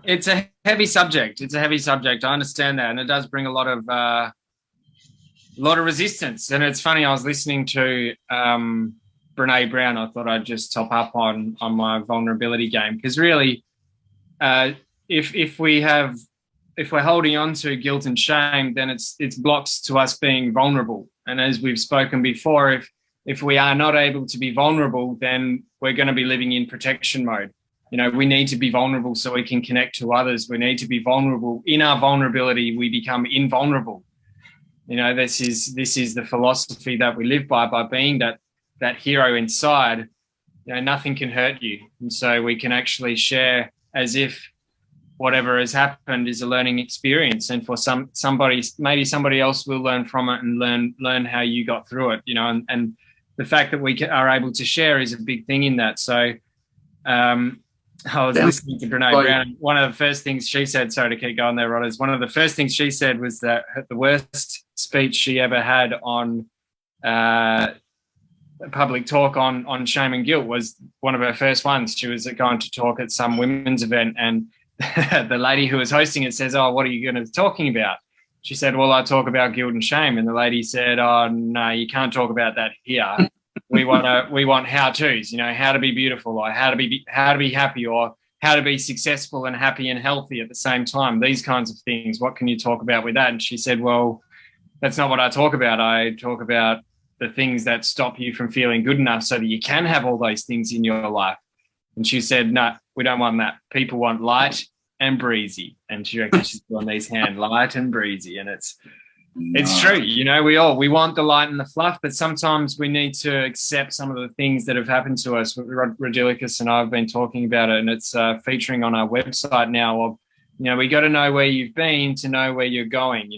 It's a heavy subject. It's a heavy subject. I understand that, and it does bring a lot of resistance. And it's funny. I was listening to Brené Brown. I thought I'd just top up on my vulnerability game because really, uh, if we're holding on to guilt and shame, then it's blocks to us being vulnerable. And as we've spoken before, if we are not able to be vulnerable, then we're going to be living in protection mode. We need to be vulnerable so we can connect to others. We need to be vulnerable. In our vulnerability, we become invulnerable. This is the philosophy that we live by being that hero inside. Nothing can hurt you, and so we can actually share as if whatever has happened is a learning experience, and for somebody, maybe somebody else will learn from it and learn how you got through it. And the fact that we are able to share is a big thing in that. So I was listening to Brené Brown. One of the first things she said, sorry to keep going there, Rod, is one of the first things she said was that the worst speech she ever had on public talk on shame and guilt was one of her first ones. She was going to talk at some women's event, and the lady who was hosting it says, "Oh, what are you going to be talking about?" She said, "Well, I talk about guilt and shame." And the lady said, "Oh, no, you can't talk about that here. We want how-tos, how to be beautiful, or how to be happy, or how to be successful and happy and healthy at the same time. These kinds of things. What can you talk about with that?" And she said, "Well, that's not what I talk about. I talk about the things that stop you from feeling good enough so that you can have all those things in your life." And she said, "No, we don't want that. People want light and breezy." And she reckons she's on these hand, light and breezy. And it's true. We want the light and the fluff, but sometimes we need to accept some of the things that have happened to us. Rodilicus and I have been talking about it, and it's featuring on our website now of, we got to know where you've been to know where you're going.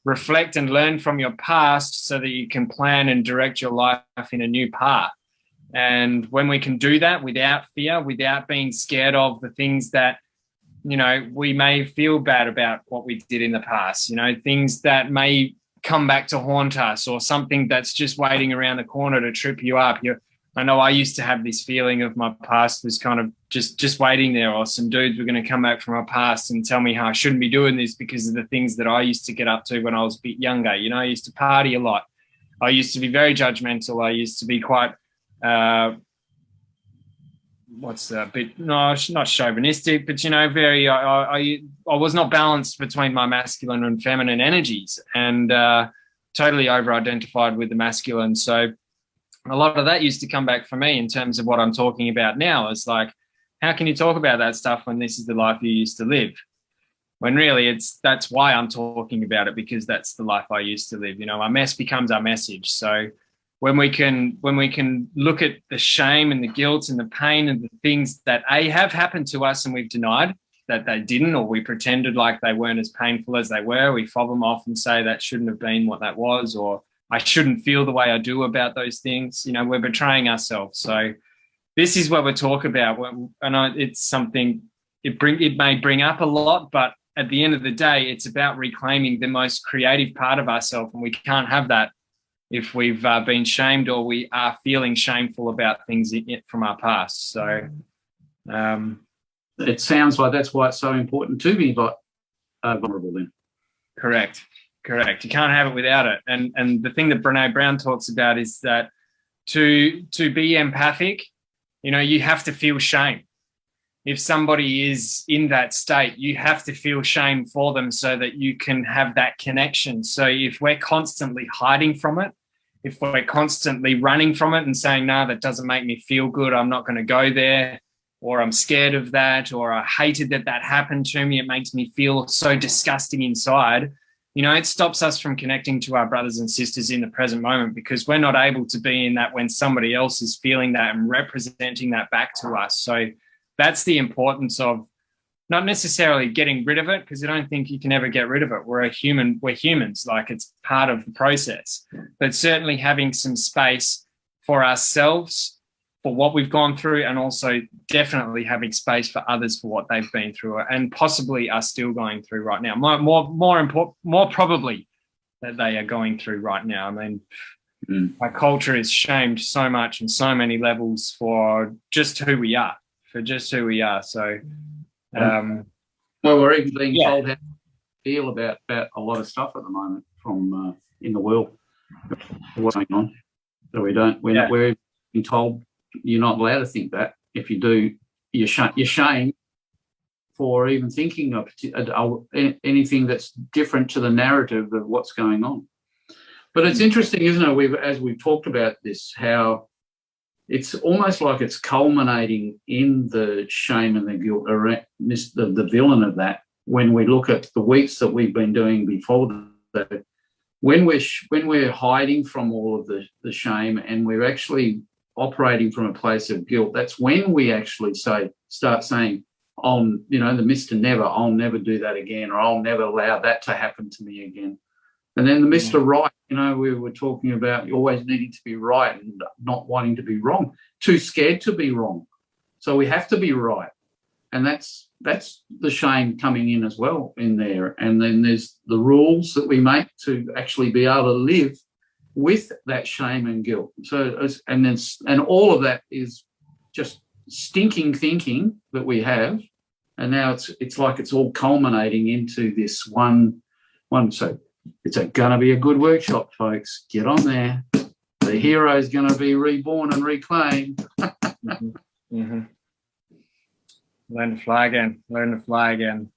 Reflect and learn from your past so that you can plan and direct your life in a new path. And when we can do that without fear, without being scared of the things that, we may feel bad about what we did in the past, things that may come back to haunt us, or something that's just waiting around the corner to trip you up. I know I used to have this feeling of my past was kind of just waiting there, or some dudes were going to come back from my past and tell me how I shouldn't be doing this because of the things that I used to get up to when I was a bit younger. I used to party a lot. I used to be very judgmental. I used to be quite, not chauvinistic, but, very, I was not balanced between my masculine and feminine energies, and totally over-identified with the masculine. So a lot of that used to come back for me in terms of what I'm talking about now. It's like, how can you talk about that stuff when this is the life you used to live? When really that's why I'm talking about it, because that's the life I used to live. Our mess becomes our message. So when we can look at the shame and the guilt and the pain and the things that have happened to us and we've denied that they didn't, or we pretended like they weren't as painful as they were, we fob them off and say that shouldn't have been what that was, or I shouldn't feel the way I do about those things. We're betraying ourselves. So this is what we talk about. And it's something, it may bring up a lot, but at the end of the day, it's about reclaiming the most creative part of ourselves. And we can't have that if we've been shamed, or we are feeling shameful about things from our past. So it sounds like that's why it's so important to be vulnerable then. Correct. You can't have it without it. And the thing that Brené Brown talks about is that to be empathic, you have to feel shame. If somebody is in that state, you have to feel shame for them so that you can have that connection. So if we're constantly hiding from it, if we're constantly running from it and saying, no, that doesn't make me feel good, I'm not going to go there, or I'm scared of that, or I hated that happened to me, it makes me feel so disgusting inside, it stops us from connecting to our brothers and sisters in the present moment, because we're not able to be in that when somebody else is feeling that and representing that back to us. So that's the importance of not necessarily getting rid of it, because I don't think you can ever get rid of it. We're humans, like it's part of the process. But certainly having some space for ourselves, for what we've gone through, and also definitely having space for others for what they've been through and possibly are still going through right now. More probably that they are going through right now. I mean, our culture is shamed so much on so many levels for just who we are. So Well, we're even being Yeah. told how to feel about a lot of stuff at the moment from in the world. What's going on? So we're being told you're not allowed to think that. If you do, you're shamed for even thinking of anything that's different to the narrative of what's going on. But it's interesting, isn't it? As we've talked about this, how it's almost like it's culminating in the shame and the guilt, the villain of that. When we look at the weeks that we've been doing before that, when we're hiding from all of the shame and we're actually operating from a place of guilt, that's when we actually start saying, "Oh, the Mr. Never, I'll never do that again," or "I'll never allow that to happen to me again." And then the Mr. Right, we were talking about always needing to be right and not wanting to be wrong, too scared to be wrong. So we have to be right. And that's the shame coming in as well in there. And then there's the rules that we make to actually be able to live with that shame and guilt. So, and all of that is just stinking thinking that we have. And now it's like it's all culminating into this one. So it's going to be a good workshop, folks. Get on there. The hero is going to be reborn and reclaimed. Mm-hmm. Learn to fly again.